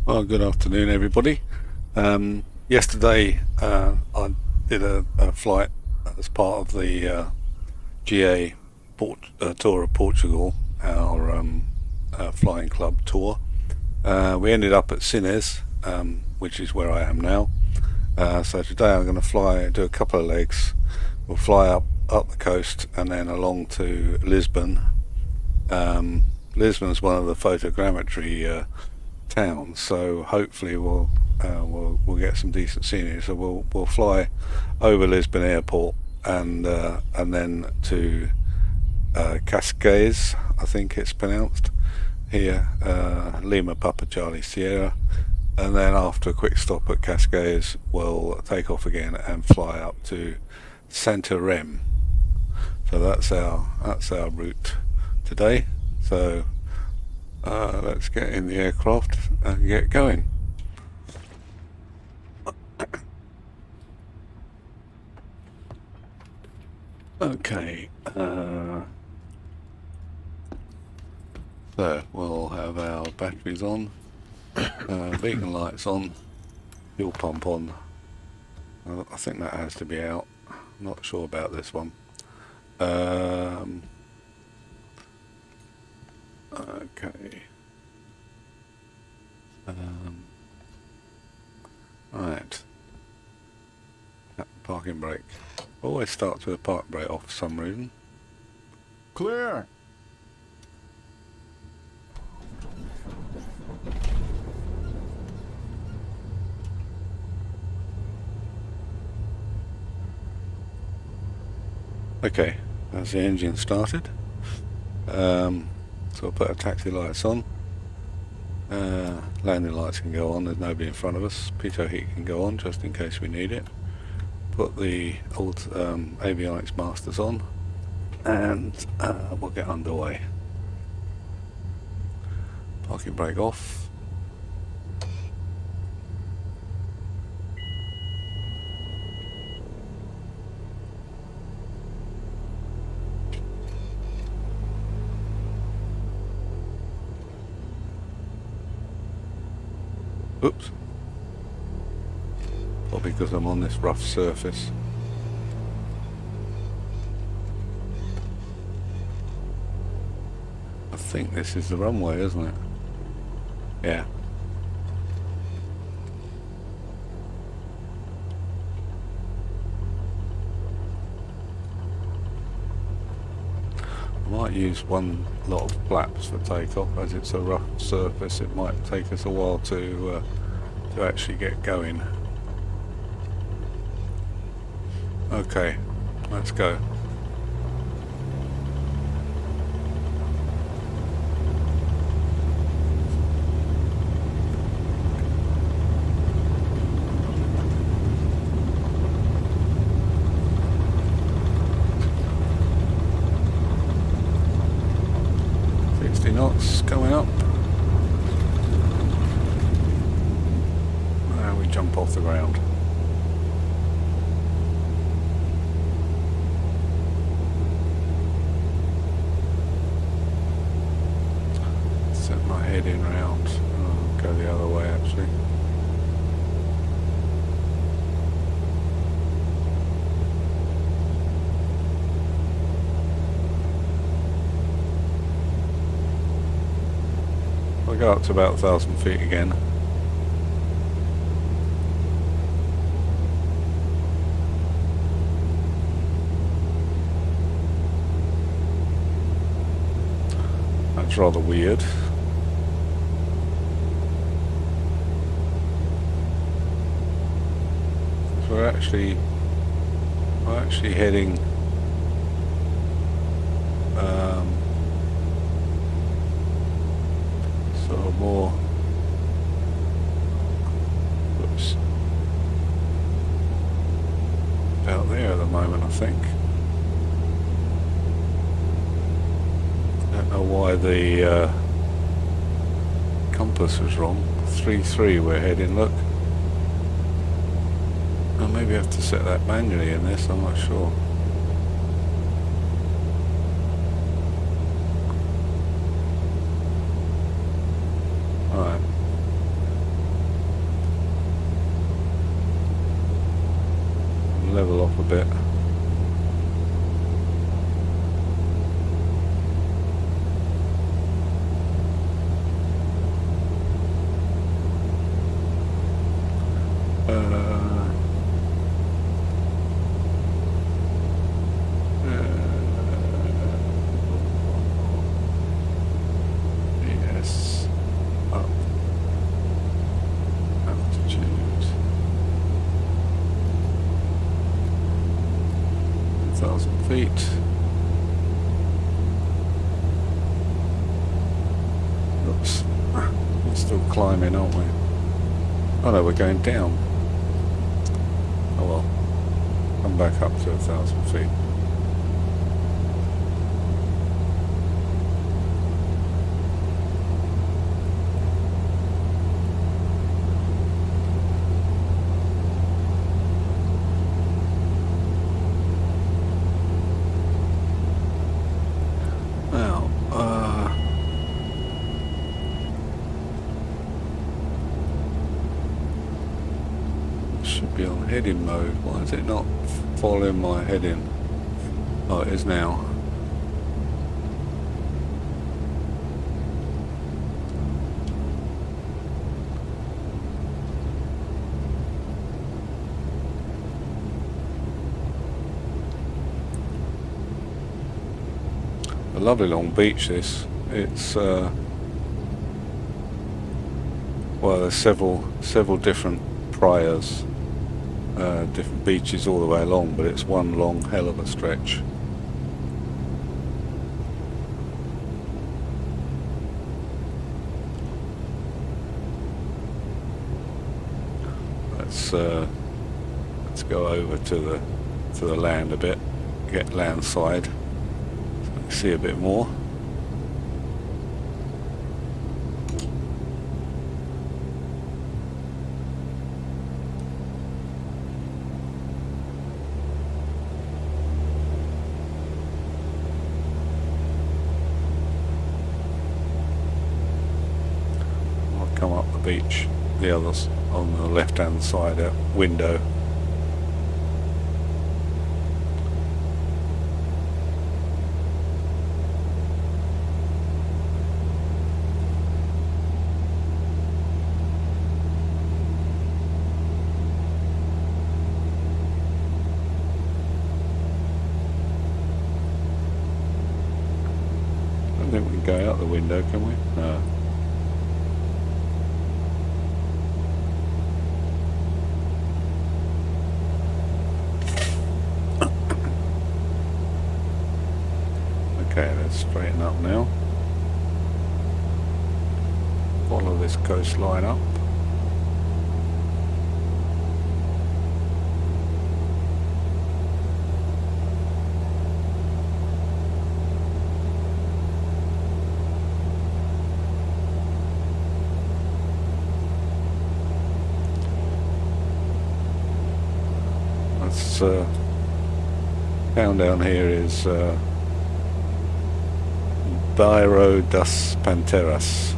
Well, good afternoon, everybody. Yesterday, I did a flight as part of the GA tour of Portugal, our flying club tour. We ended up at Sines, which is where I am now. So today I'm going to do a couple of legs. We'll fly up the coast and then along to Lisbon. Lisbon's one of the photogrammetry towns, so hopefully we'll get some decent scenery. So we'll fly over Lisbon Airport and then to Cascais, I think it's pronounced here, Lima Papa Charlie Sierra, and then after a quick stop at Cascais we'll take off again and fly up to Santarém. So that's our route today. So let's get in the aircraft and get going. Okay, so we'll have our batteries on, beacon lights on, fuel pump on. I think that has to be out. I'm not sure about this one. Okay. Right. Parking brake. Always starts with a park brake off for some reason. Clear. Okay, that's the engine started. So I'll put our taxi lights on. Landing lights can go on, there's nobody in front of us. Pitot heat can go on just in case we need it. Put the old avionics masters on and we'll get underway. Parking brake off. Oops. Probably because I'm on this rough surface. I think this is the runway, isn't it? Yeah. I might use one lot of flaps for takeoff, as it's a rough surface. It might take us a while to actually get going. Okay, let's go. Knots coming up, and we jump off the ground. Set my head in round. I'll go the other way actually. I'll go up to about 1,000 feet again. That's rather weird. So we're actually heading sort of more, whoops, out there at the moment, I think. Don't know why the compass was wrong. 3-3 we're heading, look. Oh, maybe I have to set that manually in this, I'm not sure. Alright. bit. Yes, up altitude 1,000 feet. Oops, we're still climbing, aren't we? Oh no, we're going down. Oh well, come back up to 1,000 feet. Now, should be on heading mode. Why is it not following my heading? Oh, it is now. A lovely long beach this. It's well, there's several different praias, different beaches all the way along, but it's one long hell of a stretch. Let's go over to the land a bit, get land side, so we can see a bit more. I'll come up the beach, the others on the left hand side window. I don't think we can go out the window, can we? No. Okay, let's straighten up now. Follow this coastline up. That's town down here is Bairro das Panteras.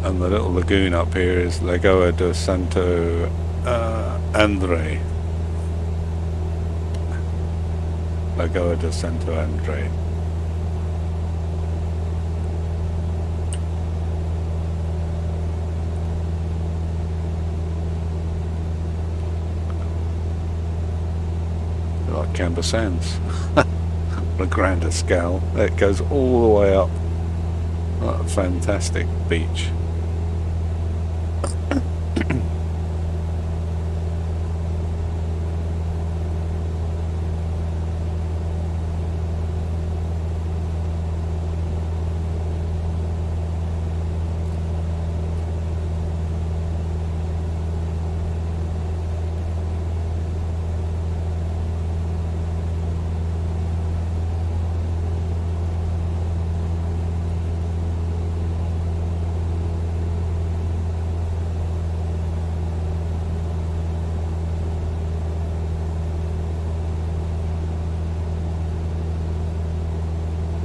And the little lagoon up here is Lagoa de Santo Andre. Lagoa de Santo Andre. Like Camber Sands, on a grander scale. It goes all the way up. What a fantastic beach.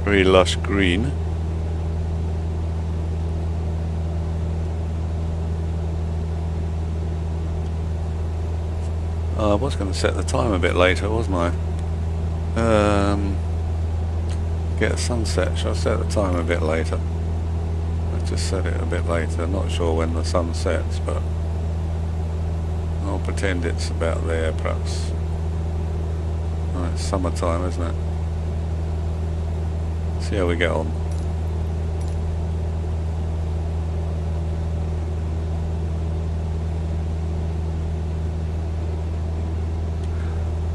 Very lush green. I was going to set the time a bit later, wasn't I? Get a sunset. Shall I set the time a bit later? Let's just set it a bit later. Not sure when the sun sets, but I'll pretend it's about there, perhaps. Oh, it's summertime, isn't it? See how we get on.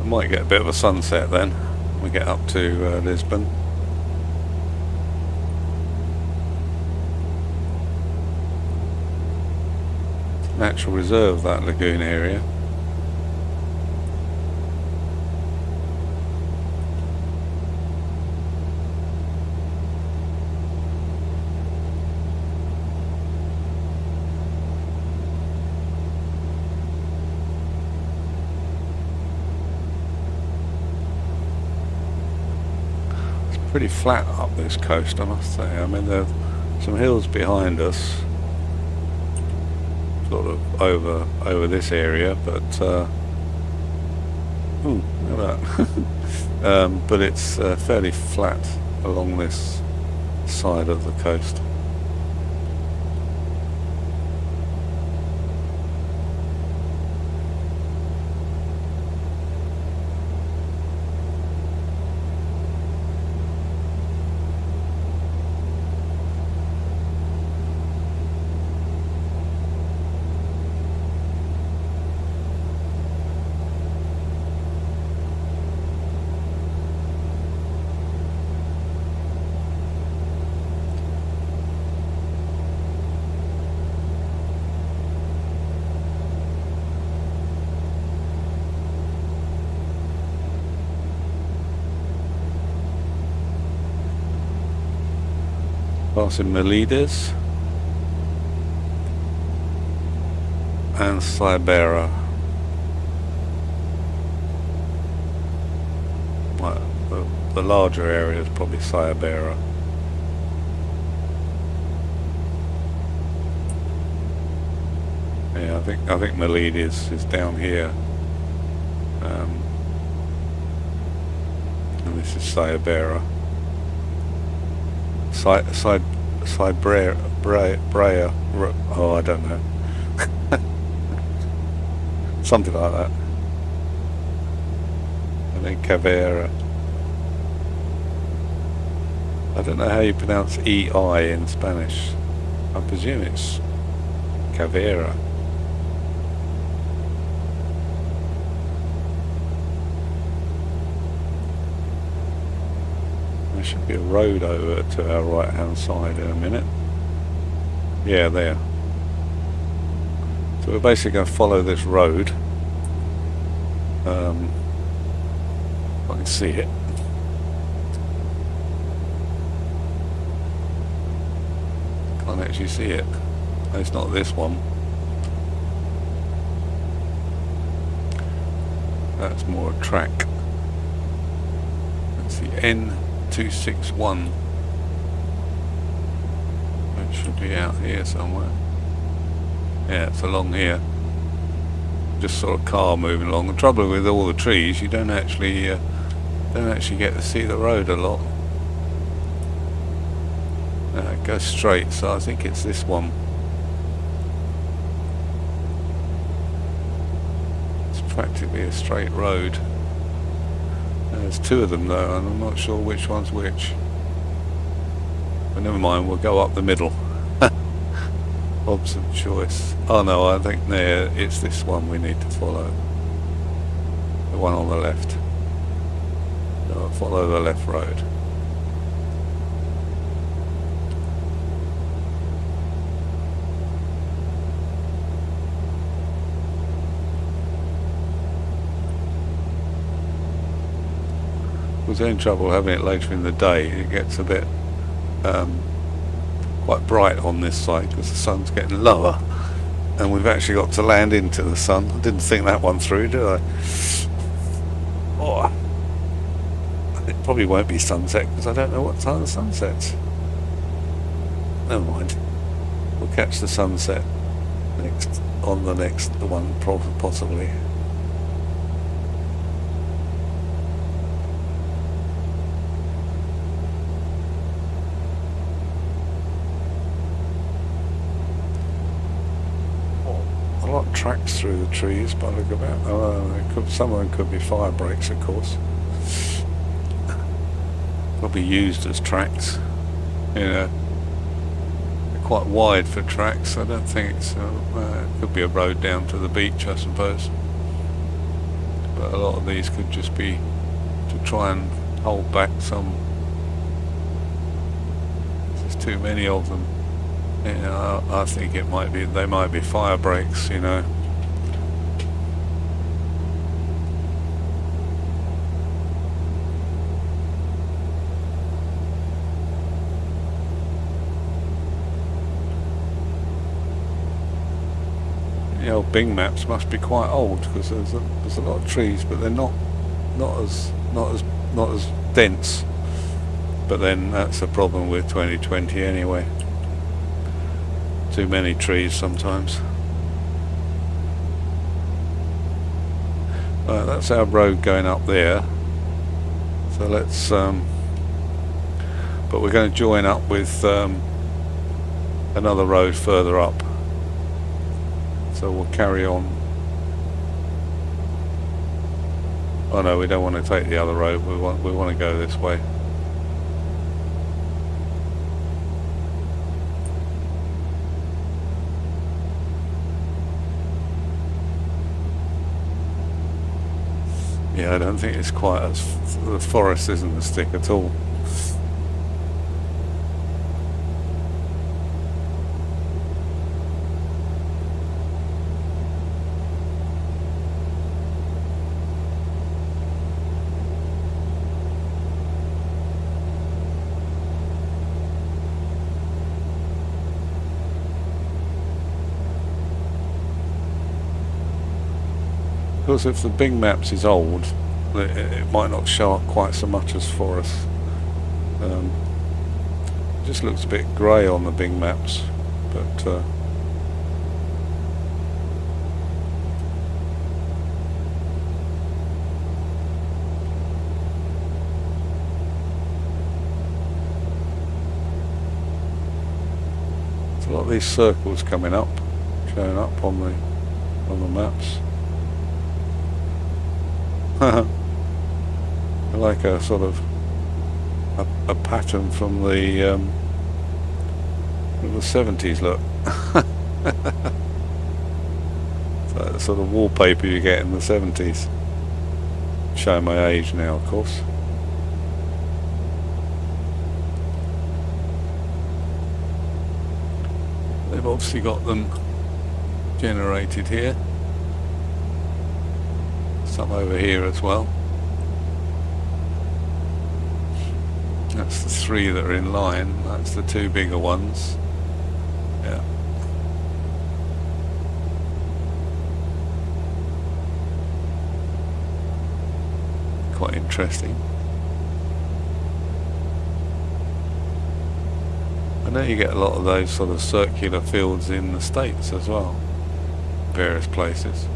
I might get a bit of a sunset then when we get up to Lisbon. Natural reserve, that lagoon area. Pretty flat up this coast, I must say. I mean, there are some hills behind us, sort of over this area, but ooh, look at that. But it's fairly flat along this side of the coast. Passing Melides and Cyberra. Well, the larger area is probably Cyberra. Yeah, I think Melides is down here, and this is Cyberra. Cyberra, oh, I don't know. Something like that. And then Cavera. I don't know how you pronounce EI in Spanish. I presume it's Cavera. There should be a road over to our right hand side in a minute. Yeah, there. So we're basically going to follow this road. I can see it. Can't actually see it. It's not this one. That's more a track. That's the N261. It should be out here somewhere. Yeah, it's along here. Just sort of car moving along. The trouble with all the trees, you don't actually get to see the road a lot. It goes straight, so I think it's this one. It's practically a straight road. There's two of them though, and I'm not sure which one's which. But never mind, we'll go up the middle. Hobson choice. Oh no, I think there it's this one we need to follow. The one on the left. So I'll follow the left road. We're in trouble having it later in the day. It gets a bit quite bright on this side because the sun's getting lower, and we've actually got to land into the sun. I didn't think that one through, did I? Oh, it probably won't be sunset because I don't know what time the sun sets. Never mind. We'll catch the sunset next on the next one, possibly. tracks through the trees by the look of it. Some of them could be fire breaks, of course. Probably used as tracks. You know, they're quite wide for tracks. I don't think it's. It could be a road down to the beach, I suppose. But a lot of these could just be to try and hold back some. There's too many of them. You know, I think it might be. They might be fire breaks. You know. The old Bing maps must be quite old because there's a lot of trees, but they're not as dense. But then that's a problem with 2020 anyway. Too many trees sometimes. Right, that's our road going up there. So let's. But we're going to join up with another road further up. So we'll carry on. Oh no, we don't want to take the other road. We want to go this way. Yeah, I don't think it's quite as the forest isn't as thick at all. Of course, if the Bing Maps is old, it might not show up quite so much as for us. It just looks a bit grey on the Bing Maps, but there's a lot of these circles coming up, showing up on the maps. Like a sort of a pattern from the 70s look. It's like the sort of wallpaper you get in the 70s. Showing my age now, of course. They've obviously got them generated here. Some over here as well. That's the three that are in line. That's the two bigger ones. Yeah. Quite interesting. I know you get a lot of those sort of circular fields in the States as well. Various places.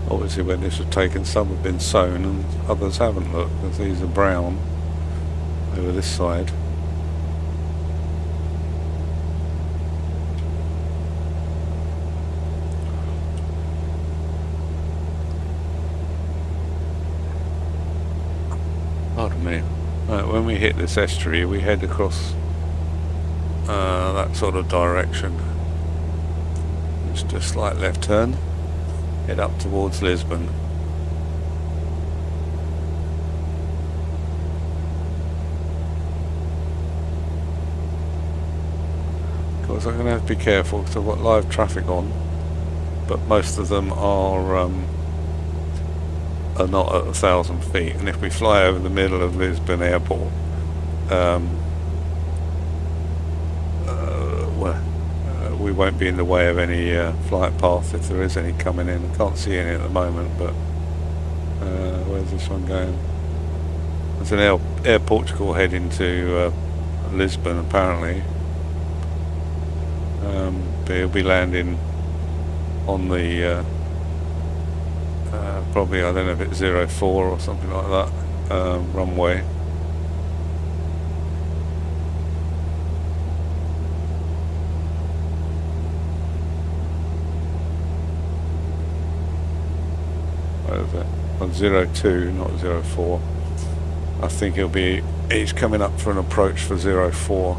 Obviously when this was taken, some have been sown and others haven't, look, because these are brown over this side. Pardon me. Right, when we hit this estuary we head across that sort of direction. Just a slight left turn. Head up towards Lisbon. Of course I'm going to have to be careful because I've got live traffic on, but most of them are not at 1,000 feet, and if we fly over the middle of Lisbon airport, we won't be in the way of any flight path if there is any coming in. I can't see any at the moment, but where's this one going? There's an Air Portugal heading to Lisbon apparently, but he'll be landing on the Probably, I don't know if it's 04 or something like that, runway. What is it? On 02, not 04. I think he's coming up for an approach for 04.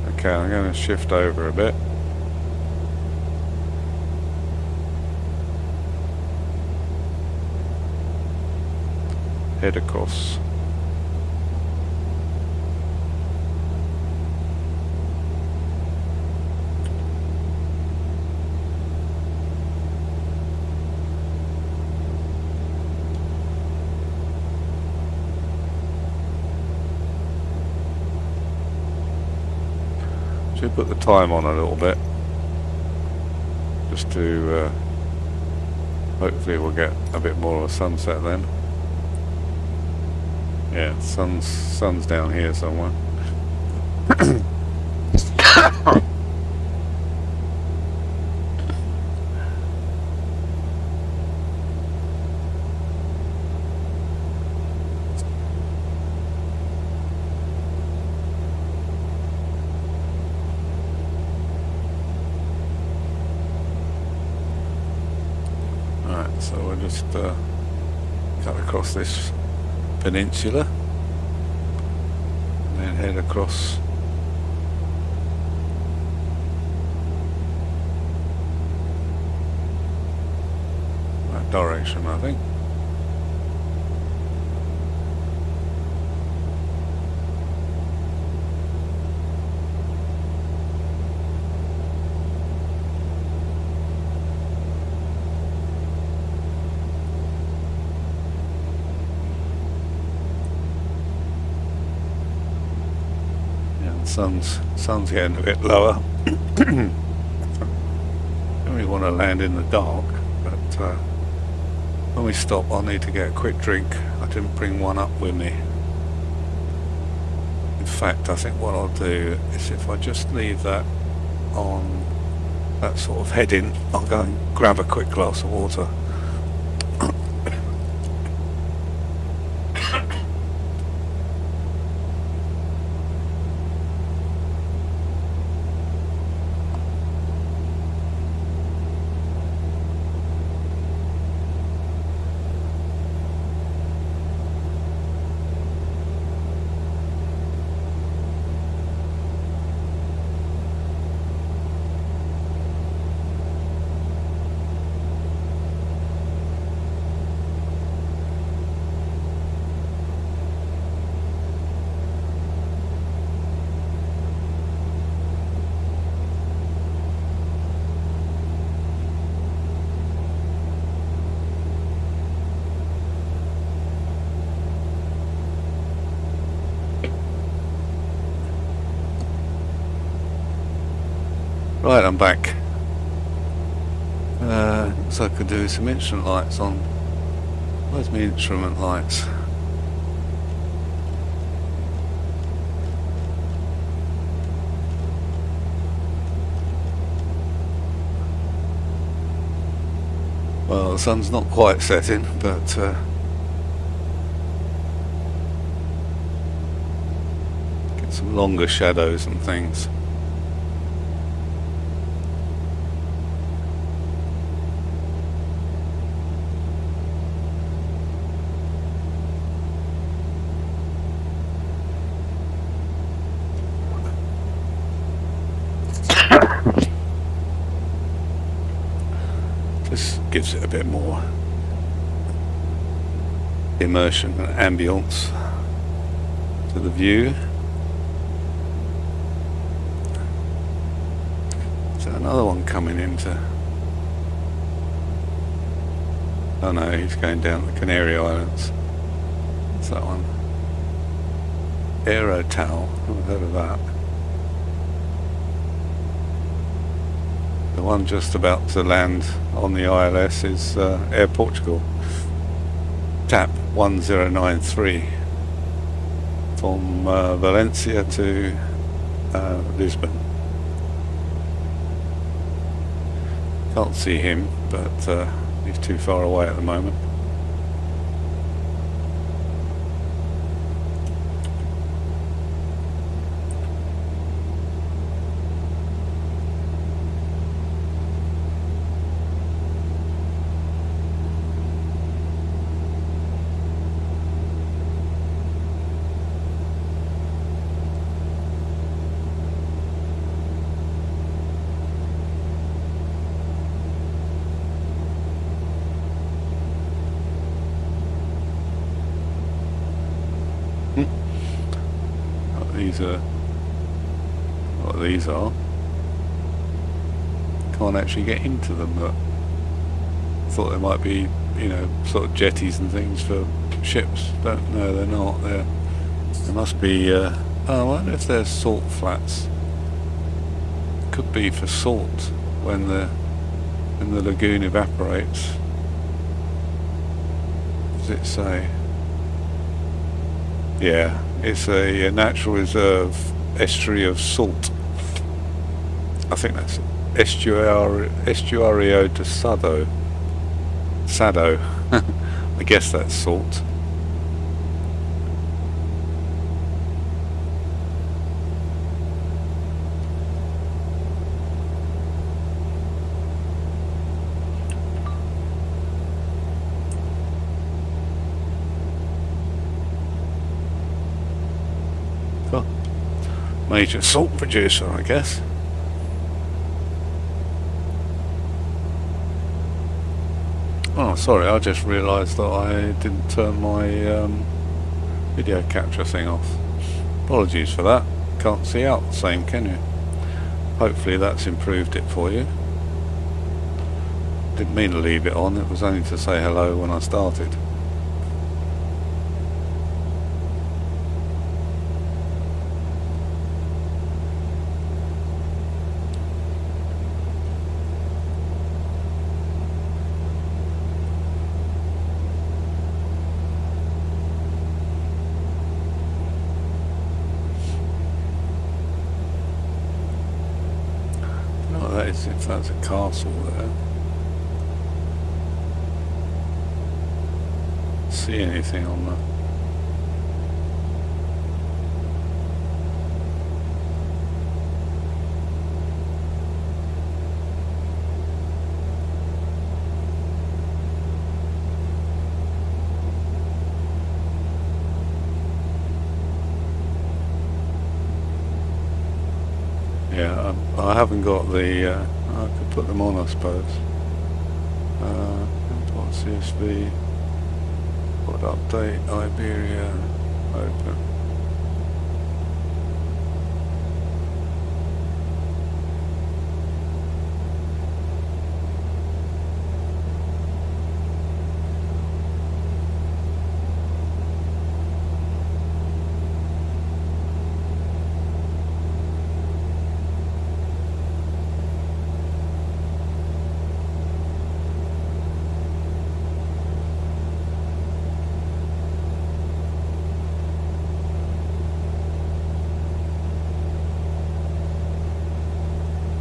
Okay, I'm going to shift over a bit. Head across. Should put the time on a little bit, just to hopefully we'll get a bit more of a sunset then. Yeah, sun's down here somewhere. Alright, so we'll just cut across this peninsula and then head across that direction, I think. Sun's getting a bit lower. Don't really want to land in the dark, but when we stop I'll need to get a quick drink. I didn't bring one up with me. In fact, I think what I'll do is, if I just leave that on that sort of heading, I'll go and grab a quick glass of water. Right, I'm back. So I could do some instrument lights on. Where's my instrument lights? Well, the sun's not quite setting, but get some longer shadows and things. This gives it a bit more immersion and ambience to the view. So another one coming into... Oh no, he's going down the Canary Islands. What's that one? Aerotal, I've heard of that. The one just about to land on the ILS is Air Portugal, TAP 1093 from Valencia to Lisbon. Can't see him, but he's too far away at the moment. What these are. Can't actually get into them, but thought there might be, you know, sort of jetties and things for ships. But no, they're not. There must be. Oh, I wonder if there's salt flats. Could be for salt when the lagoon evaporates. Does it say? Yeah, it's a natural reserve estuary of salt. I think that's Estuario de Sado. Sado. I guess that's salt. Oh. Major salt producer, I guess. Oh, sorry, I just realised that I didn't turn my video capture thing off. Apologies for that. Can't see out the same, can you? Hopefully that's improved it for you. Didn't mean to leave it on, it was only to say hello when I started. If that's a castle there. See anything on that? Yeah, I haven't got the. I could put them on, I suppose. CSV. What update? Iberia. Open.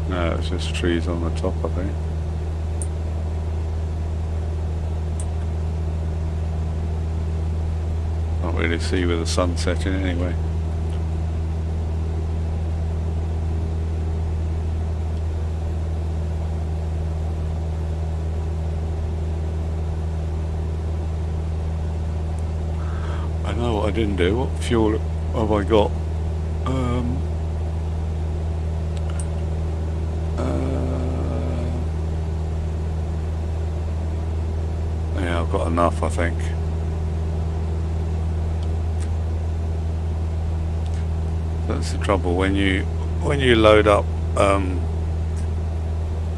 No, it's just trees on the top, I think. Can't really see with the sun setting anyway. I know what I didn't do. What fuel have I got? Yeah, I've got enough, I think. That's the trouble when you load up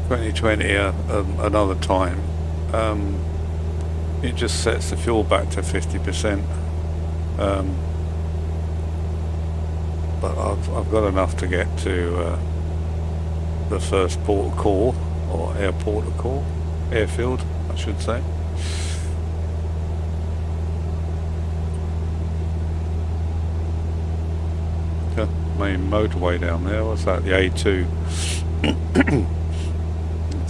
2020 another time. It just sets the fuel back to 50%. But I've got enough to get to the first port of call, or airport of call, airfield, I should say. Main motorway down there. What's that? The A2.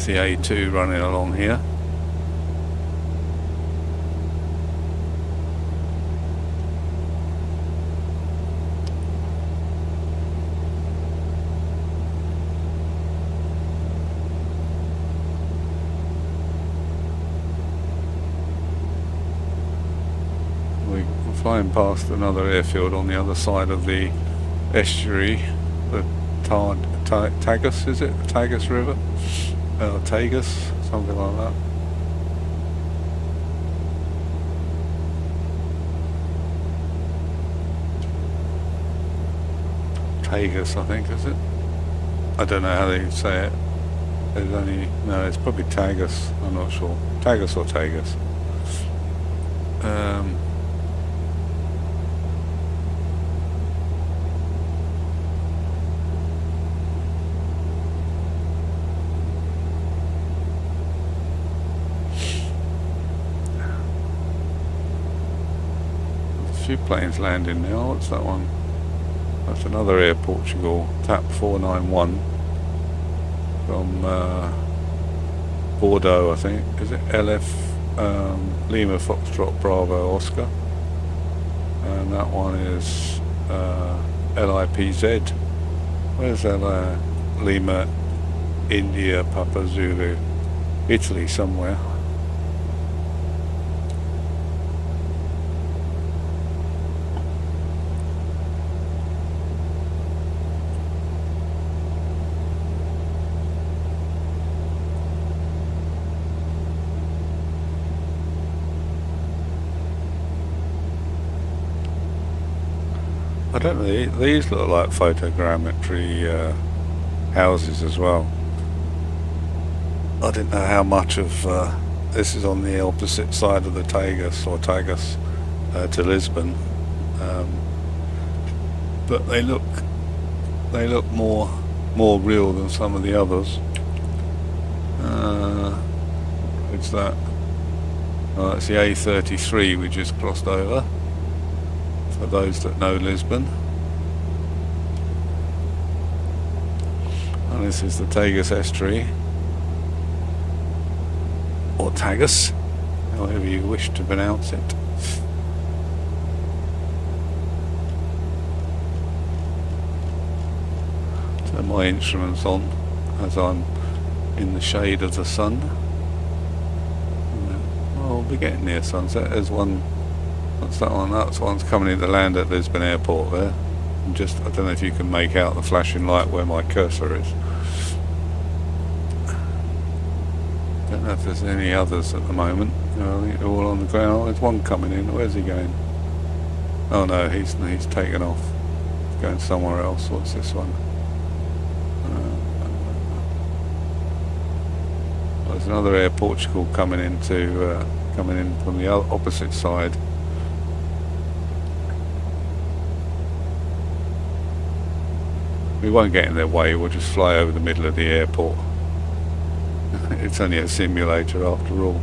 It's the A2 running along here. We're flying past another airfield on the other side of the estuary, the Tagus, is it? Tagus River? Tagus, something like that. Tagus, I think, is it? I don't know how they say it. There's only, no, it's probably Tagus, I'm not sure. Tagus or Tagus. Few planes landing now. What's that one? That's another Air Portugal TAP 491 from Bordeaux, I think. Is it LF Lima Foxtrot Bravo Oscar? And that one is LIPZ. Where's Lima India Papa Zulu? Italy somewhere. I don't know, these look like photogrammetry houses as well. I didn't know how much of this is on the opposite side of the Tagus or Tagus to Lisbon, but they look more real than some of the others. It's that. Oh, it's the A33 we just crossed over. For those that know Lisbon. And this is the Tagus estuary, or Tagus, however you wish to pronounce it. Turn my instruments on as I'm in the shade of the sun. Well, we'll be getting near sunset. There's one. What's that one? That's one's coming in to land at Lisbon Airport there. I don't know if you can make out the flashing light where my cursor is. Don't know if there's any others at the moment. I think they're all on the ground. There's one coming in. Where's he going? Oh no, he's taken off. He's going somewhere else. What's this one? There's another Air Portugal coming in from the opposite side. We won't get in their way, we'll just fly over the middle of the airport. It's only a simulator after all.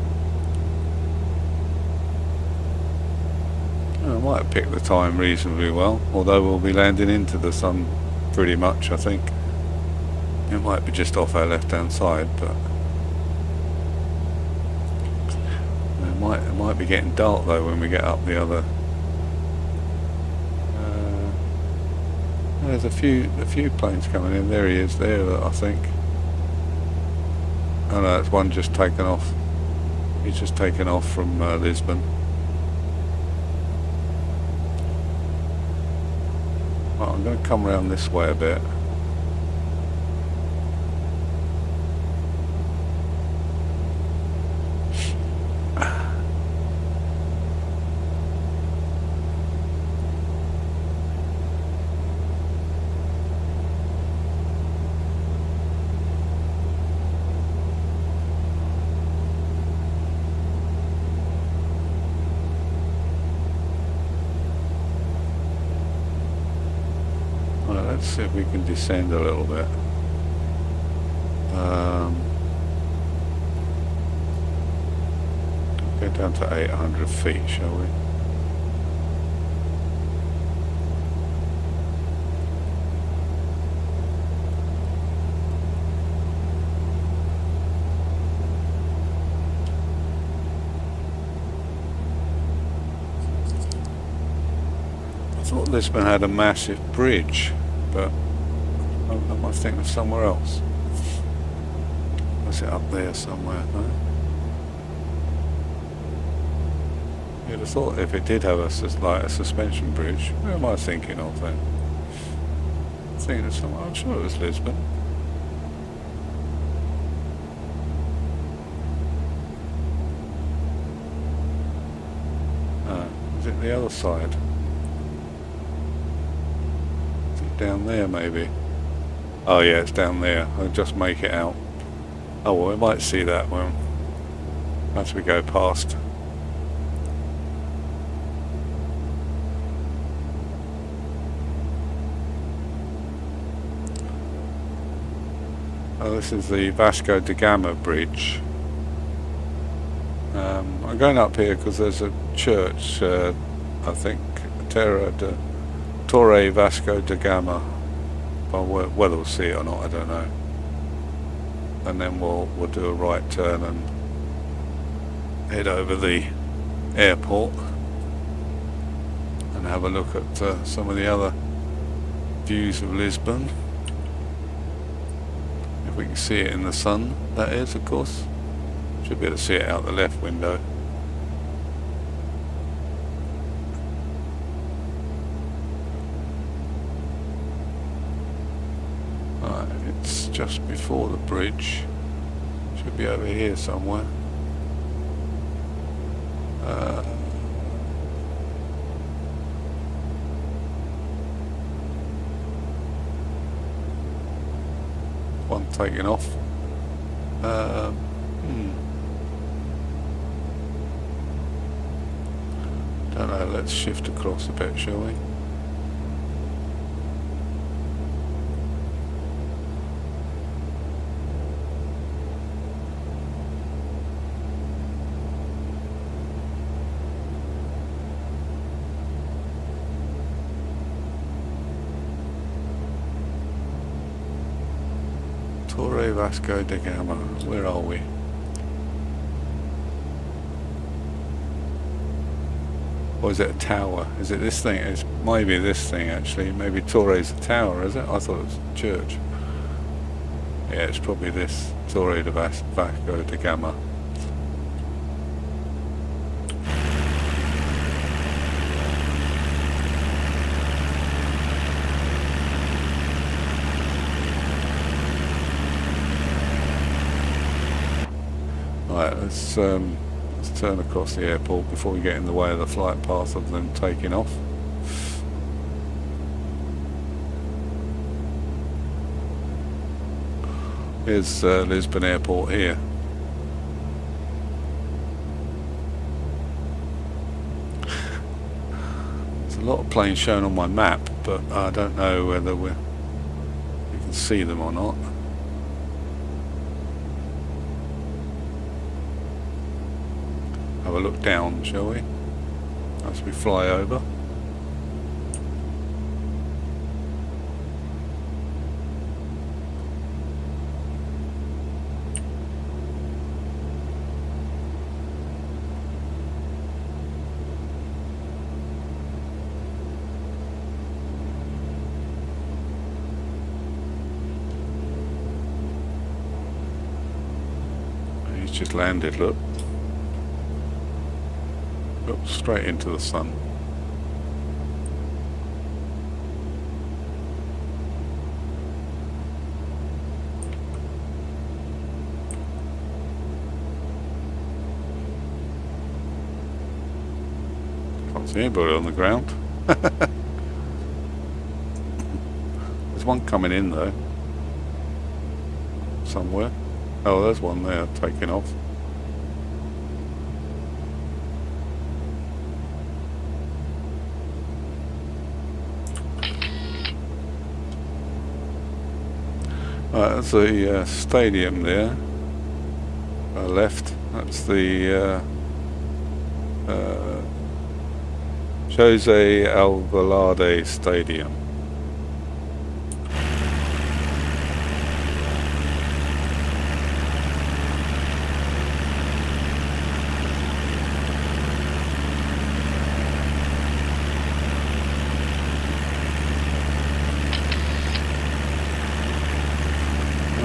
I might have picked the time reasonably well, although we'll be landing into the sun pretty much, I think. It might be just off our left hand side, but it might be getting dark though when we get up the other. There's a few planes coming in. There he is there, I think. Oh no, it's one just taken off. He's just taken off from Lisbon. Well, I'm going to come around this way a bit. Let's see if we can descend a little bit. Go down to 800 feet, shall we? thought Lisbon had a massive bridge, but I must think of somewhere else. Was it up there somewhere? No? You'd have thought if it did have a suspension bridge. Where am I thinking of then? Thinking of somewhere. I'm sure it was Lisbon. Is it the other side? Is it down there maybe? Oh yeah, it's down there. I'll just make it out. Oh well, we might see that one as we go past. Oh, this is the Vasco da Gama bridge. I'm going up here because there's a church, I think, Torre Vasco da Gama. But whether we'll see it or not, I don't know. And then we'll do a right turn and head over the airport and have a look at some of the other views of Lisbon. If we can see it in the sun, that is, of course. Should be able to see it out the left window. Right, it's just before the bridge. Should be over here somewhere. One taking off. Don't know, let's shift across a bit, shall we? Torre Vasco da Gama, where are we? Or is it a tower? Is it this thing? It's maybe this thing actually. Maybe Torre's a tower, is it? I thought it was a church. Yeah, it's probably this Torre de Vasco da Gama. Right, let's turn across the airport before we get in the way of the flight path of them taking off. Here's Lisbon Airport here. There's a lot of planes shown on my map, but I don't know whether you can see them or not. Have a look down, shall we? As we fly over. He's just landed, look. Oops, straight into the sun. Can't see anybody on the ground. There's one coming in though. Somewhere. Oh, there's one there taking off. That's the stadium there, left. That's the Jose Alvalade Stadium.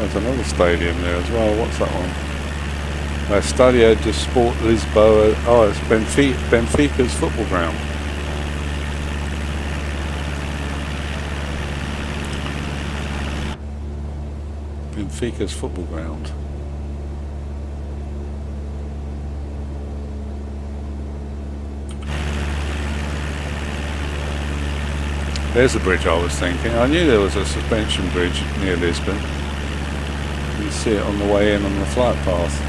There's another stadium there as well. What's that one? Stadio de Sport Lisboa. Oh, it's Benfica's football ground. Benfica's football ground. There's the bridge I was thinking. I knew there was a suspension bridge near Lisbon. You see it on the way in on the flight path.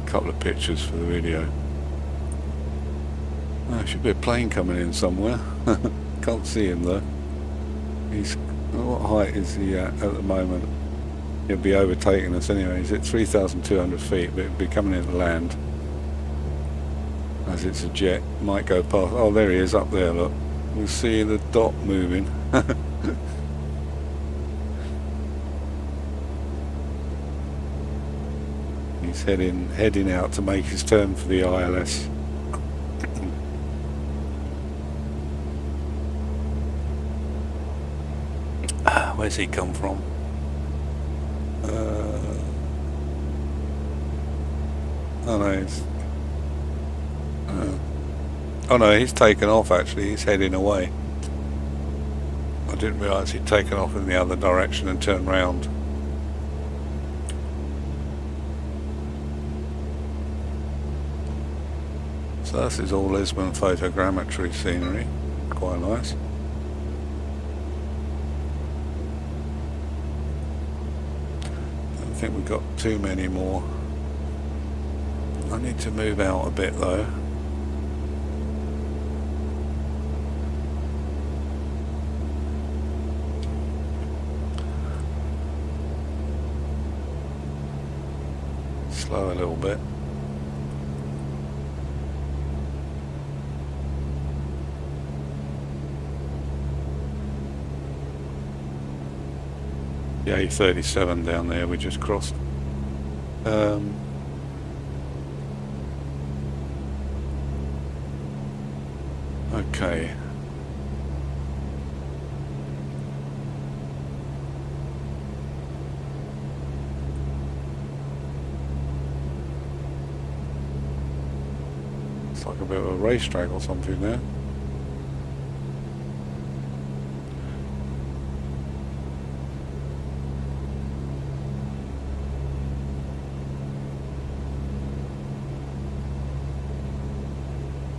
A couple of pictures for the video. There should be a plane coming in somewhere. Can't see him though. He's, what height is he at the moment? He'll be overtaking us anyway. He's at 3,200 feet, but he'll be coming in to land. As it's a jet, might go past. Oh, there he is up there, look. You see the dot moving. He's heading out to make his turn for the ILS. Where's he come from? Oh no, oh no, he's taken off actually, he's heading away. I didn't realise he'd taken off in the other direction and turned round. So this is all Lisbon photogrammetry scenery, quite nice. Don't think we've got too many more. I need to move out a bit though. Slow a little bit. The A37 down there we just crossed. Okay. It's like a bit of a racetrack or something there.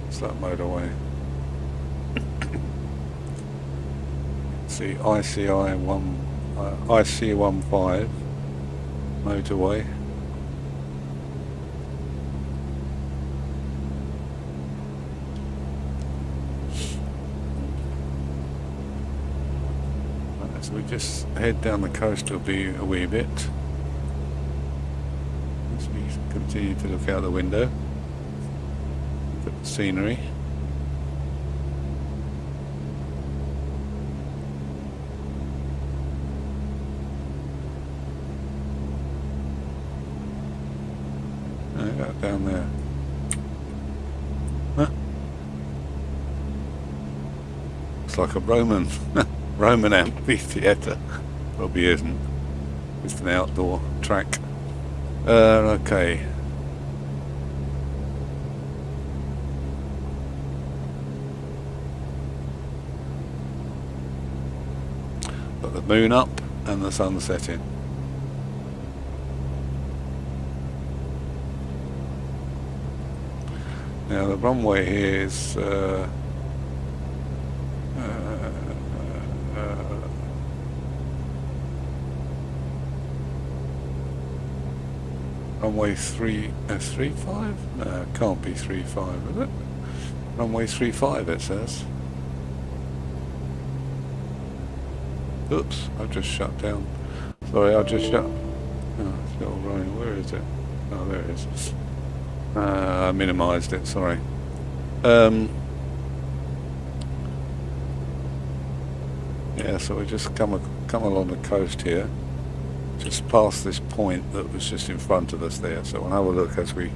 It's that motorway. The IC15 motorway. So we just head down the coast a wee bit as we continue to look out the window, look at the scenery. Down there. Huh? It's like a Roman amphitheatre. Probably isn't. It's an outdoor track. Okay. Got the moon up and the sun setting. Now the runway here is runway 35? No, it can't be 35, is it? Runway 35 it says. Oops, I've just shut down. Sorry, I just shut. Oh, it's still running. Where is it? Oh, there it is. I minimised it, sorry. Yeah, so we just come along the coast here, just past this point that was just in front of us there. So we'll have a look as we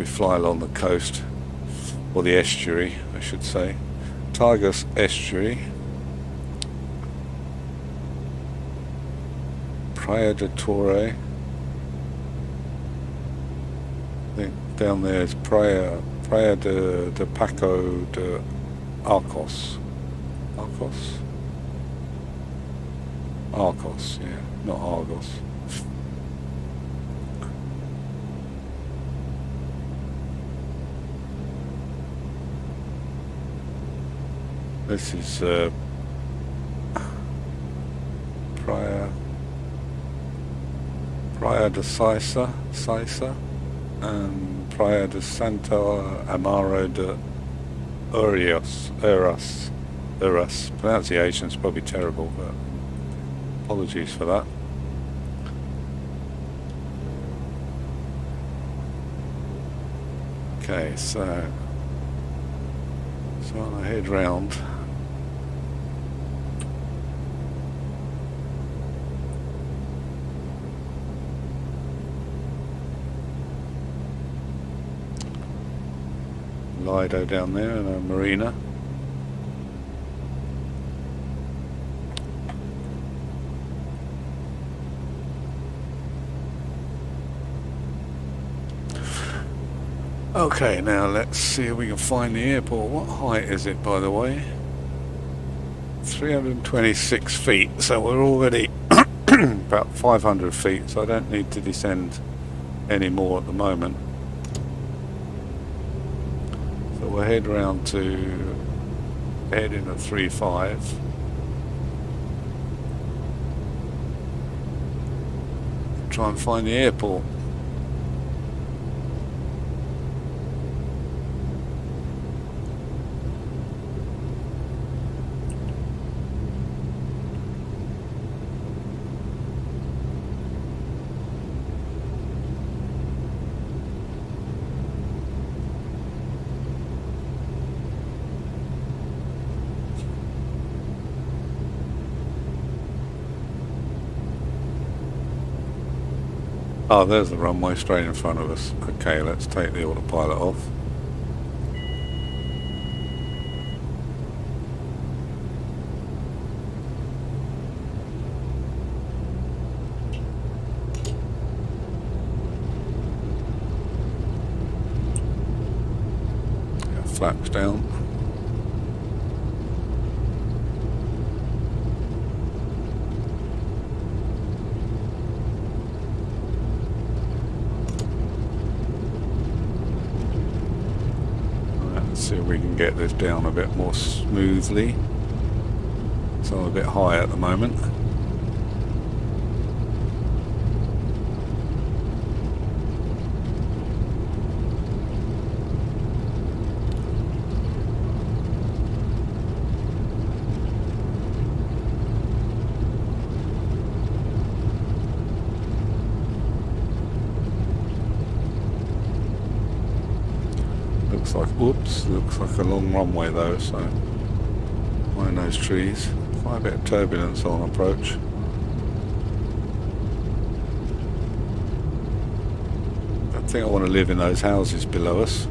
fly along the coast, or the estuary, I should say. Tagus Estuary, Praia de Torre. I think down there is Praia de Paco de Arcos. Arcos, yeah, not Argos. This is Praia de Sisa, and Praia de Santa Amaro de Uras. Pronunciation's probably terrible, but apologies for that. Okay, so on I head round. Lido down there and a marina. Okay, now let's see if we can find the airport. What height is it, by the way? 326 feet, so we're already about 500 feet, so I don't need to descend any more at the moment. So we'll head round to head in at 3.5. Try and find the airport. Oh, there's the runway straight in front of us. Okay, let's take the autopilot off. Flaps down. See if we can get this down a bit more smoothly. It's on a bit high at the moment. Looks like a long runway though, so mind those trees. Quite a bit of turbulence on approach. I think I want to live in those houses below us.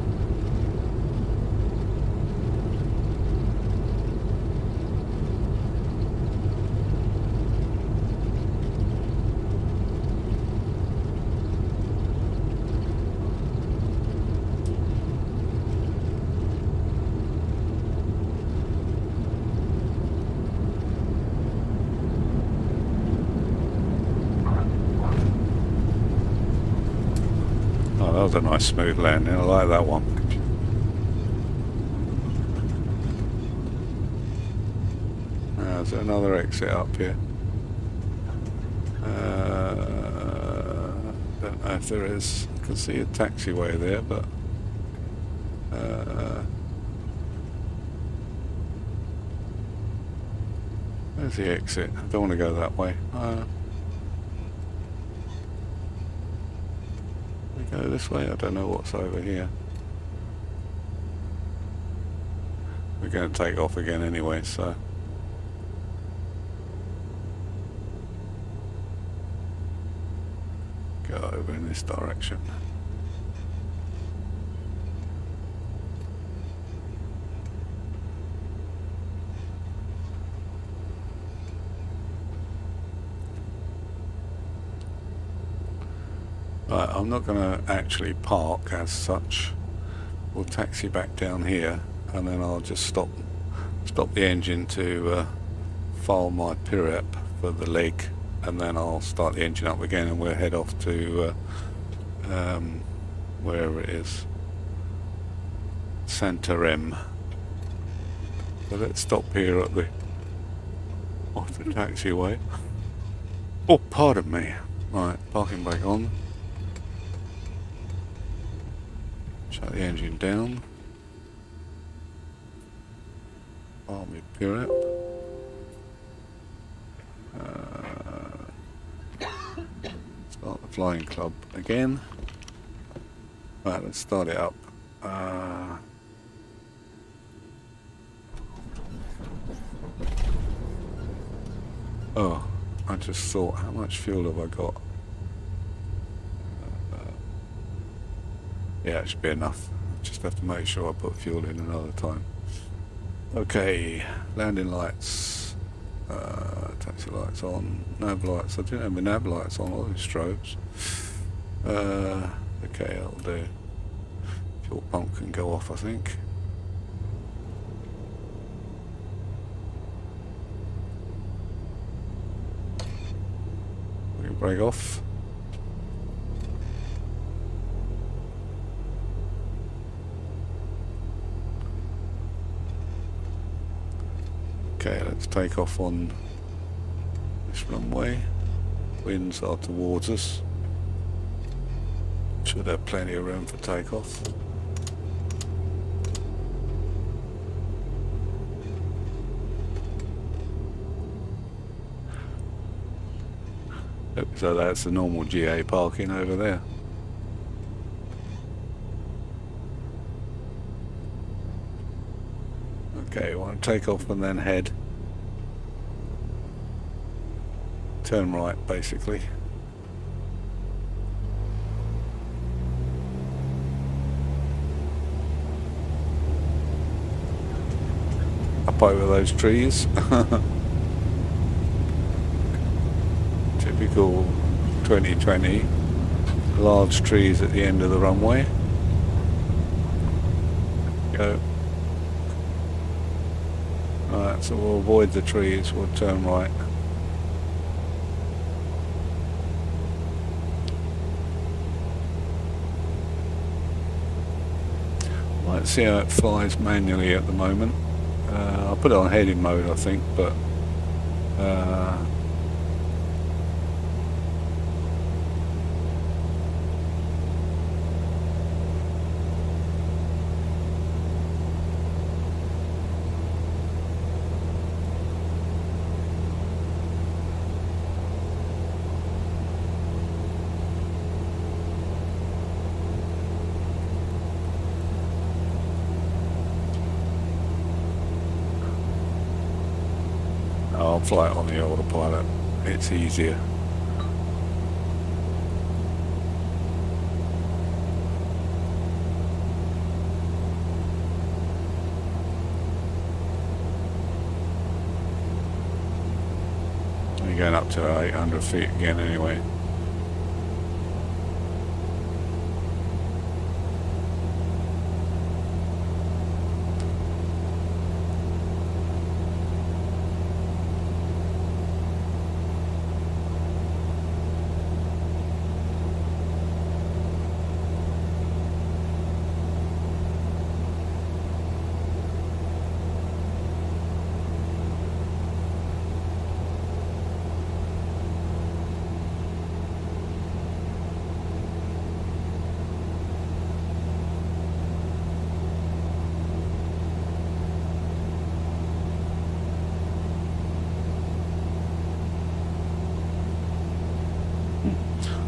That was a nice smooth landing, I like that one. There's another exit up here. Don't know if there is. I can see a taxiway there, but where's the exit? I don't want to go that way. Go this way. I don't know what's over here. We're going to take off again anyway, so go over in this direction. Right, I'm not going to actually park as such. We'll taxi back down here, and then I'll just stop the engine to file my PIREP for the leg, and then I'll start the engine up again, and we'll head off to wherever it is, Santarem. So let's stop here at the off the taxiway. Oh, pardon me. Right, parking brake on. Shut the engine down. Army PIREP. Start the flying club again. Right, let's start it up. Oh, I just thought, how much fuel have I got? Yeah, it should be enough. Just have to make sure I put fuel in another time. Okay, landing lights, taxi lights on, nav lights. I didn't have my nav lights on, all these strobes. Okay, that'll do. Fuel pump can go off, I think. We can brake off. Okay, let's take off on this runway. Winds are towards us. Should have plenty of room for takeoff. So that's the normal GA parking over there. Okay, we want to take off and then head. Turn right, basically. Up over those trees. Typical 2020. Large trees at the end of the runway. Go. Alright, so we'll avoid the trees, we'll turn right. Let's see how it flies manually at the moment. I'll put it on heading mode, I think, but I'll fly it on the autopilot. It's easier. You're going up to 800 feet again anyway.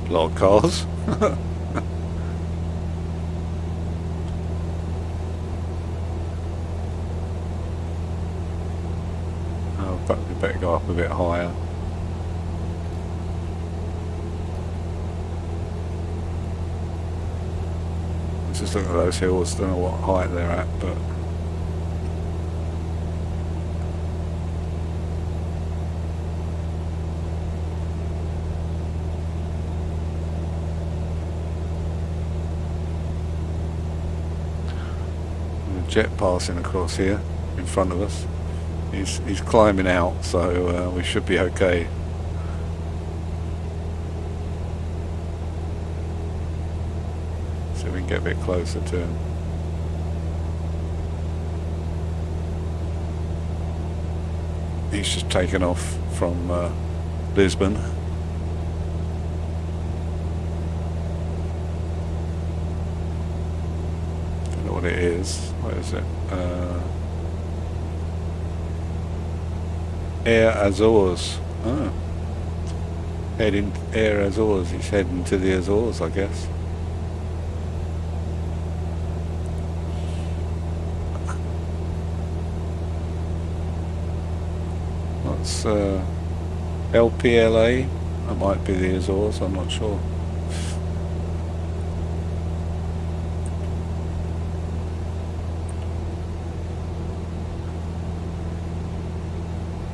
A lot of cars. Oh, but we better go up a bit higher. Let's just look at those hills. Don't know what height they're at, but a jet passing across here in front of us. He's climbing out, so we should be okay. See if we can get a bit closer to him. He's just taken off from Lisbon. Don't know what it is. What is it? Air Azores. Oh. Heading Air Azores. He's heading to the Azores, I guess. That's LPLA. That might be the Azores. I'm not sure.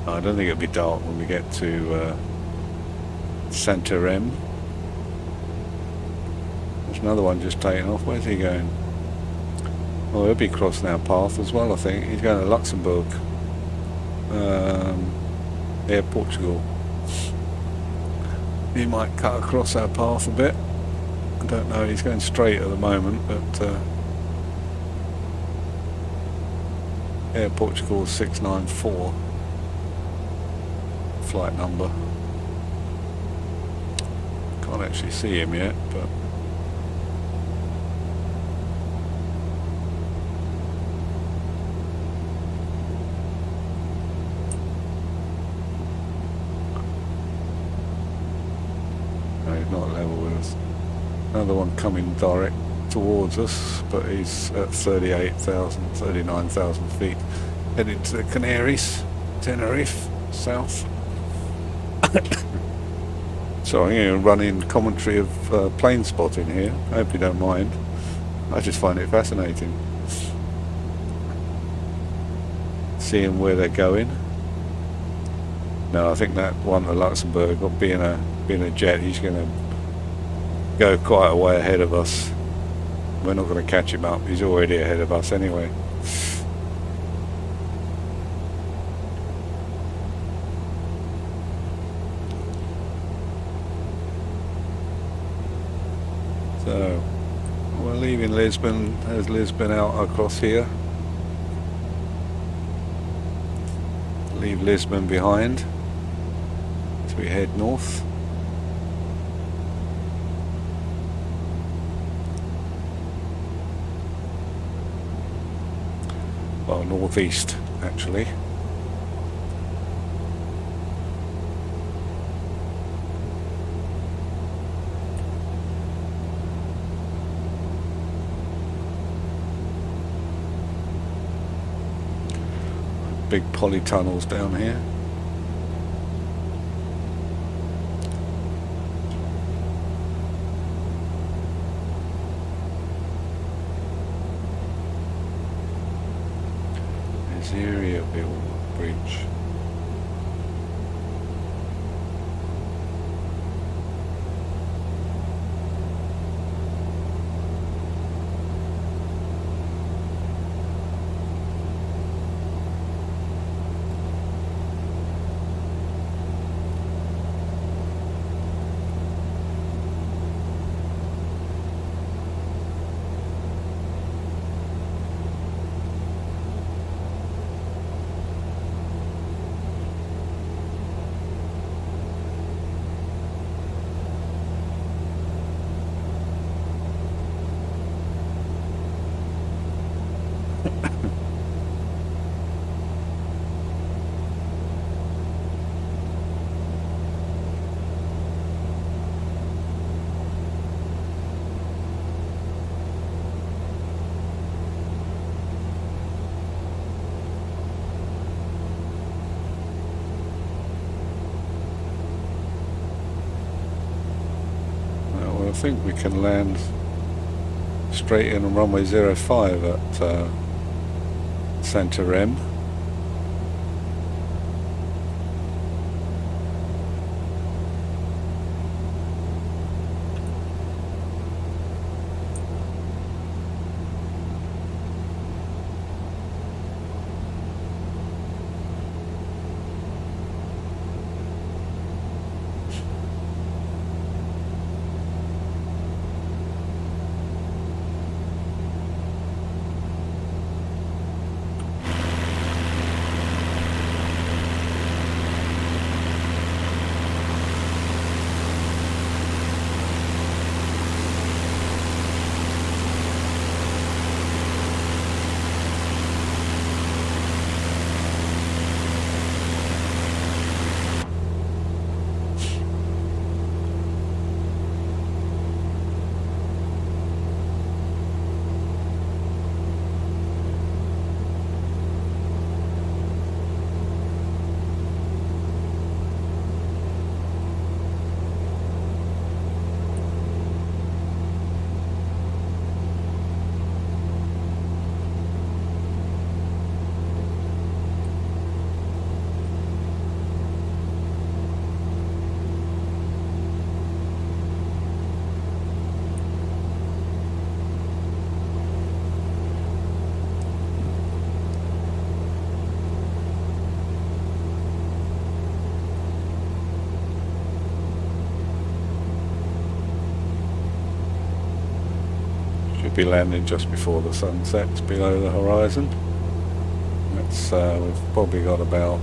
I don't think it'll be dark when we get to Santarém. There's another one just taking off. Where's he going? Oh, he'll be crossing our path as well, I think. He's going to Luxembourg. Air Portugal. He might cut across our path a bit. I don't know. He's going straight at the moment, but Air Portugal 694. Flight number. Can't actually see him yet, but no, he's not level with us. Another one coming direct towards us, but he's at 38,000, 39,000 feet, heading to the Canaries, Tenerife, south. So I'm going to run in commentary of plane spotting here. I hope you don't mind. I just find it fascinating. Seeing where they're going. No, I think that one to Luxembourg, being a jet, he's going to go quite a way ahead of us. We're not going to catch him up. He's already ahead of us anyway. So we're leaving Lisbon. There's Lisbon out across here. Leave Lisbon behind as we head north. Well, northeast actually. Big polytunnels down here. There's the Areaville Bridge. I think we can land straight in on runway 05 at Santarém. be landing just before the sun sets below the horizon. That's we've probably got about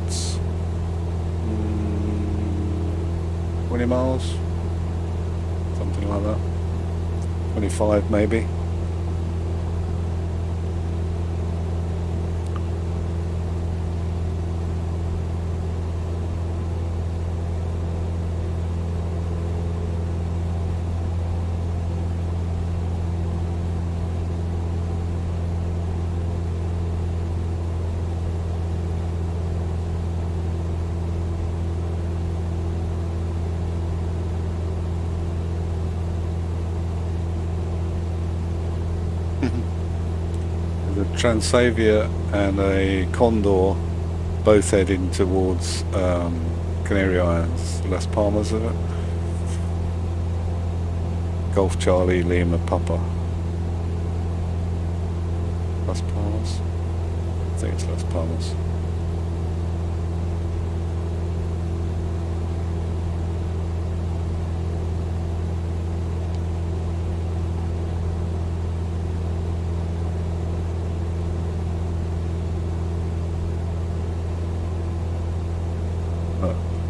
20 miles, something like that, 25 maybe. The Transavia and a Condor both heading towards Canary Islands, Las Palmas, is it? Golf Charlie Lima Papa. Las Palmas? I think it's Las Palmas.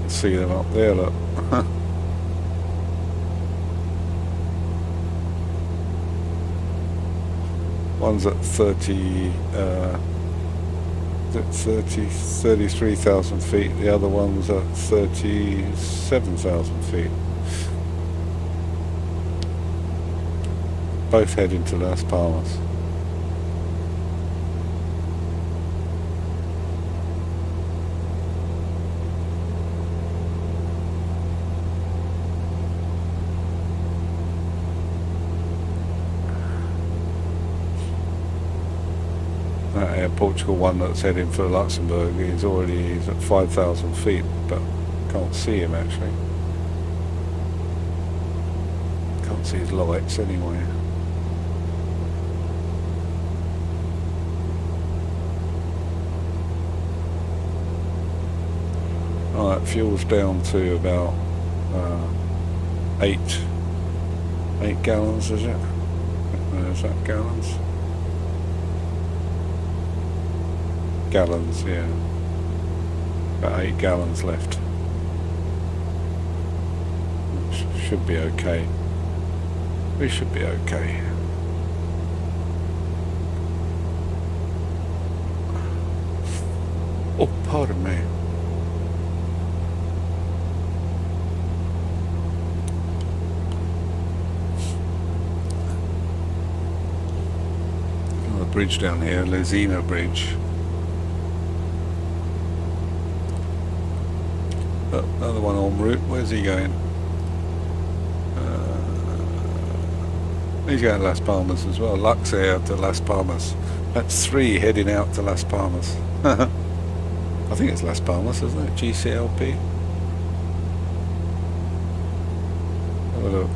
See them up there, look. One's at 33,000 feet, the other one's at 37,000 feet. Both heading to Las Palmas. That Air Portugal one that's heading for Luxembourg, he's at 5,000 feet, but can't see him actually. Can't see his lights anyway. Alright, fuel's down to about 8 gallons, is it? Is that gallons? Gallons, yeah. About 8 gallons left. Should be okay. We should be okay. Oh, pardon me. The bridge down here, Lezina Bridge. Another one en route. Where's he going? He's going to Las Palmas as well. Lux Air to Las Palmas. That's 3 heading out to Las Palmas. I think it's Las Palmas, isn't it? GCLP. Have a look.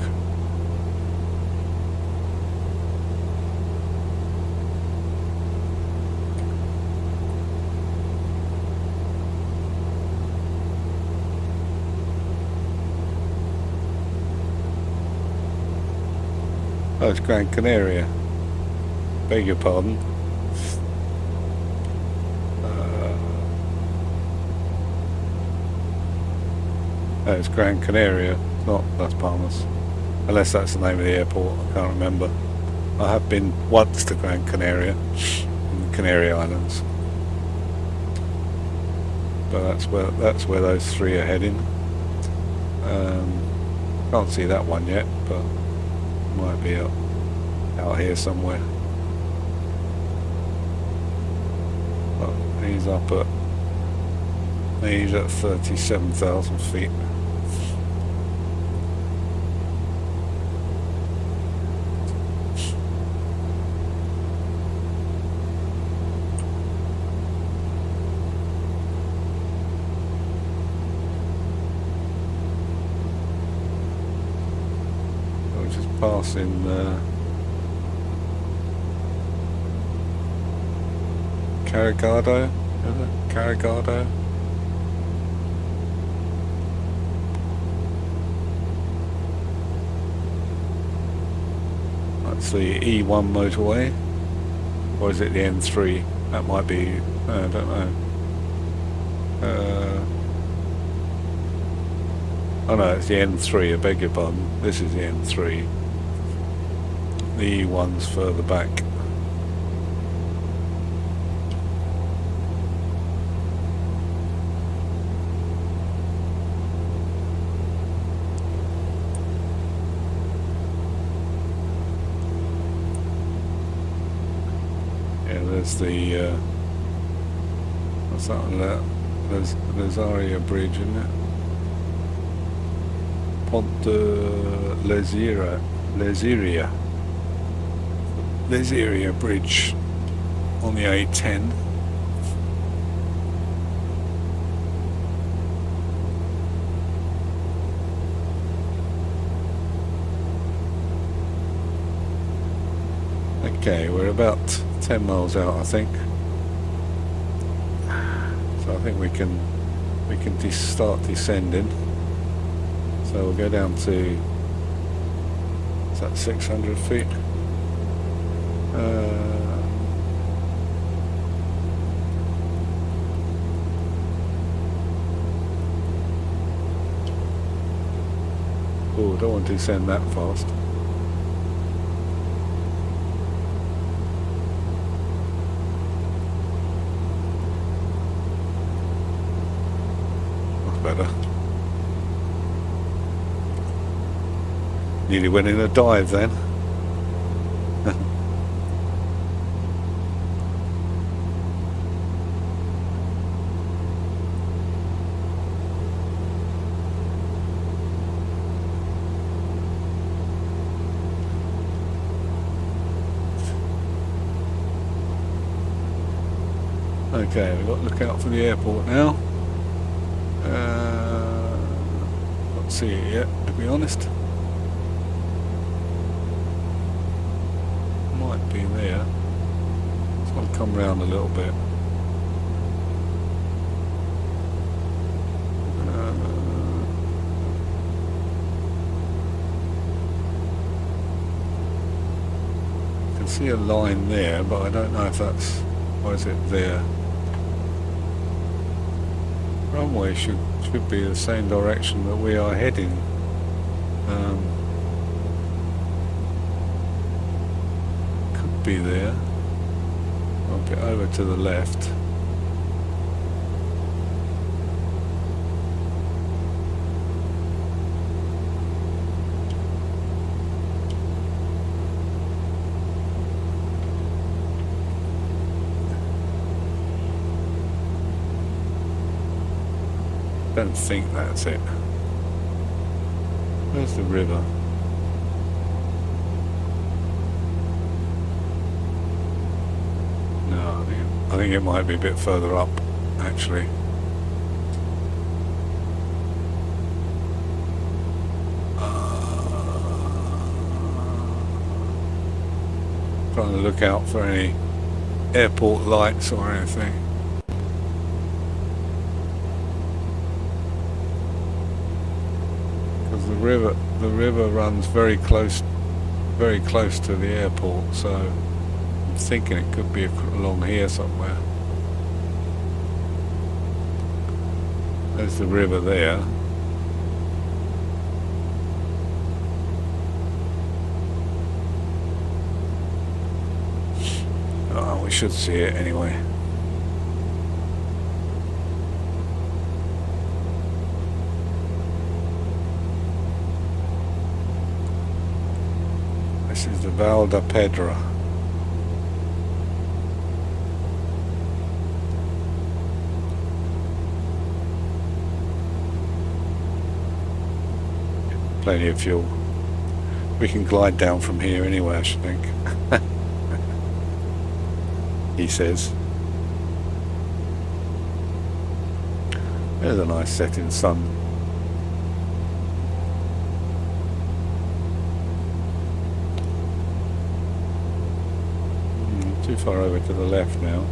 Oh, it's Gran Canaria. Beg your pardon. Oh, it's Gran Canaria, not Las Palmas. Unless that's the name of the airport, I can't remember. I have been once to Gran Canaria, in the Canary Islands. But that's where those 3 are heading. Can't see that one yet, but might be out here somewhere. Oh, he's at 37,000 feet. We're just passing Carregado, is it? Carregado. That's the E1 motorway, or is it the N3? That might be, I don't know. Oh no, it's the N3, I beg your pardon. This is the N3. The E1's further back. Yeah, there's the, what's that on that? There's Aria Bridge, isn't it? Pont de Leziria Bridge on the A10. Okay, we're about 10 miles out, I think. So I think we can start descending. So we'll go down to, is that 600 feet? Oh, don't want to descend that fast. That's better. Nearly went in a dive then. Okay, we've got to look out for the airport now. Can't see it yet, to be honest. Might be there. Just want to come round a little bit. I can see a line there, but I don't know if that's, or is it there? Runway should be the same direction that we are heading. Could be there. A bit over to the left. Don't think that's it. Where's the river? No, I think it might be a bit further up, actually. Trying to look out for any airport lights or anything. The river runs very close to the airport, so I'm thinking it could be along here somewhere. There's the river there. Oh, we should see it anyway. This is the Val da Pedra. Plenty of fuel. We can glide down from here anyway, I should think. He says. There's a nice setting sun. Too far over to the left now.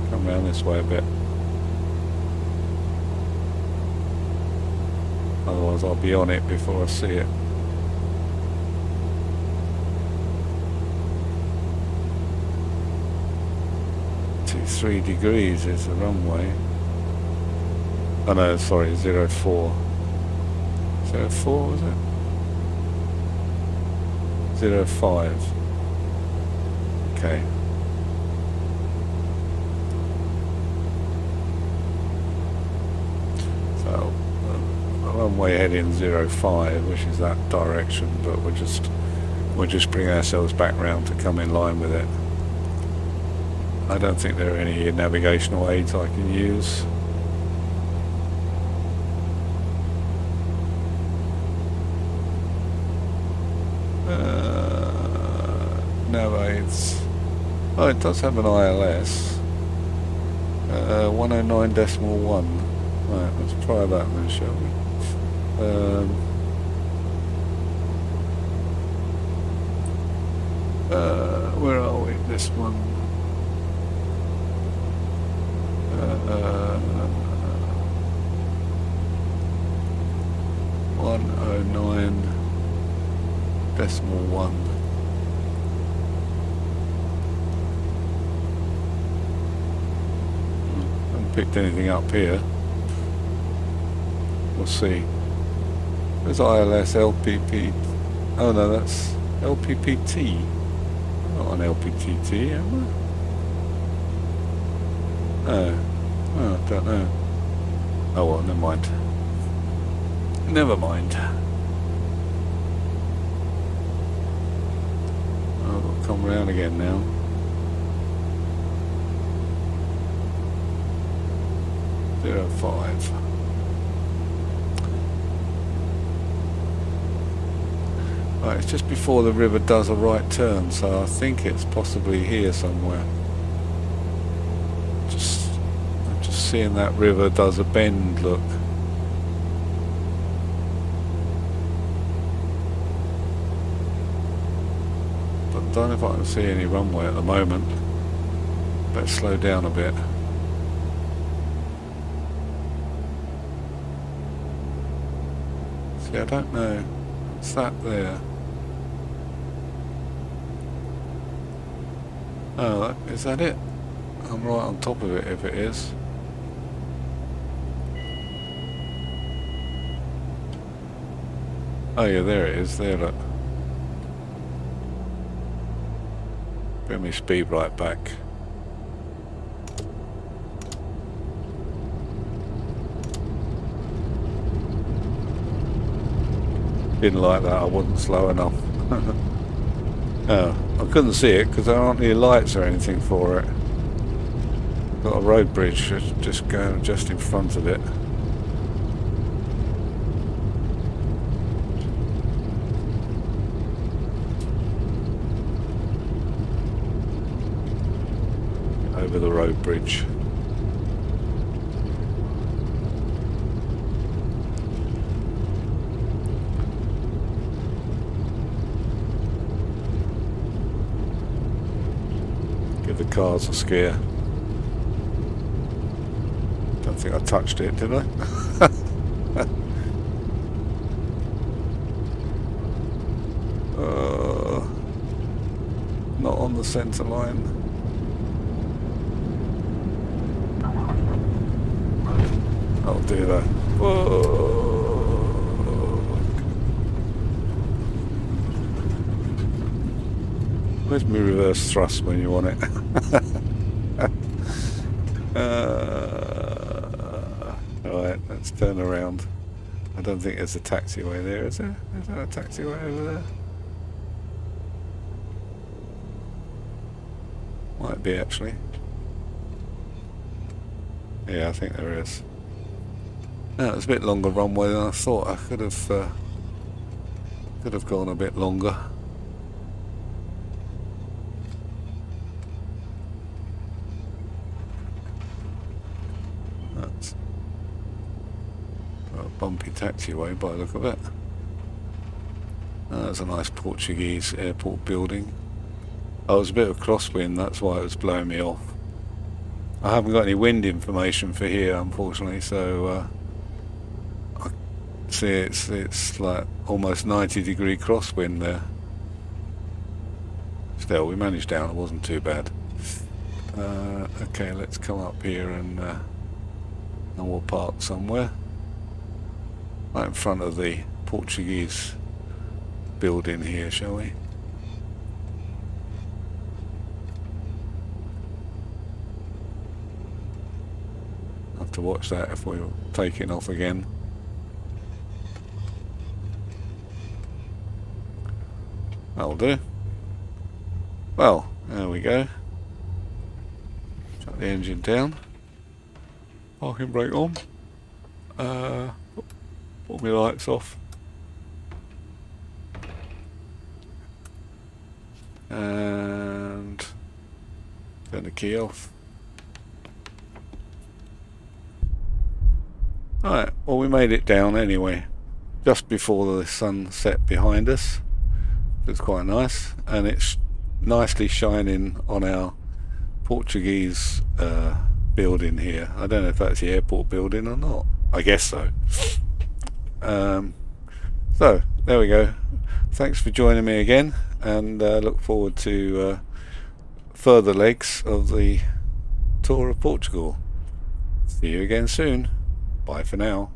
Come round this way a bit. Otherwise I'll be on it before I see it. 23 degrees is the runway. Oh no, sorry, 04. 04 was it? 05. Okay. So the runway heading 05, which is that direction, but we'll just bring ourselves back round to come in line with it. I don't think there are any navigational aids I can use. No aids. Oh, it does have an ILS. 109.1. Right, let's try that then, shall we? Where are we? This one. 109.1. Haven't picked anything up here. We'll see. There's ILS LPP. Oh no, that's LPPT. I'm not on LPTT, am I? No. Oh, I don't know. Oh well, never mind. Never mind. Oh, we'll come round again now. Zero 05. Right, it's just before the river does a right turn, so I think it's possibly here somewhere. I'm just seeing that river does a bend, look. But I don't know if I can see any runway at the moment. Better slow down a bit. See, I don't know. What's that there? Oh, is that it? I'm right on top of it if it is. Oh yeah, there it is, there look. Bring me speed right back. Didn't like that, I wasn't slow enough. Oh, I couldn't see it because there aren't any lights or anything for it. Got a road bridge just going just in front of it. Over the road bridge. Give the cars a scare. Don't think I touched it, did I? Not on the centre line. I'll do that. Whoa. Where's my reverse thrust when you want it? Alright, let's turn around. I don't think there's a taxiway there, is there? Is there a taxiway over there? Might be actually. Yeah, I think there is. No, it's a bit longer runway than I thought. I could have gone a bit longer. That's a bumpy taxiway by the look of it. That's a nice Portuguese airport building. Oh, it was a bit of crosswind, that's why it was blowing me off. I haven't got any wind information for here, unfortunately, so I see it's like almost 90-degree crosswind there. Still, we managed down, it wasn't too bad. Okay, let's come up here and we'll park somewhere right in front of the Portuguese building here, shall we? Have to watch that if we're taking off again. That'll do. Well, there we go. Shut the engine down. Parking brake on. Put my lights off. And turn the key off. Alright, well we made it down anyway. Just before the sun set behind us. It's quite nice. And it's nicely shining on our Portuguese building here. I don't know if that's the airport building or not. I guess so. So there we go. Thanks for joining me again, and look forward to further legs of the tour of Portugal. See you again soon. Bye for now.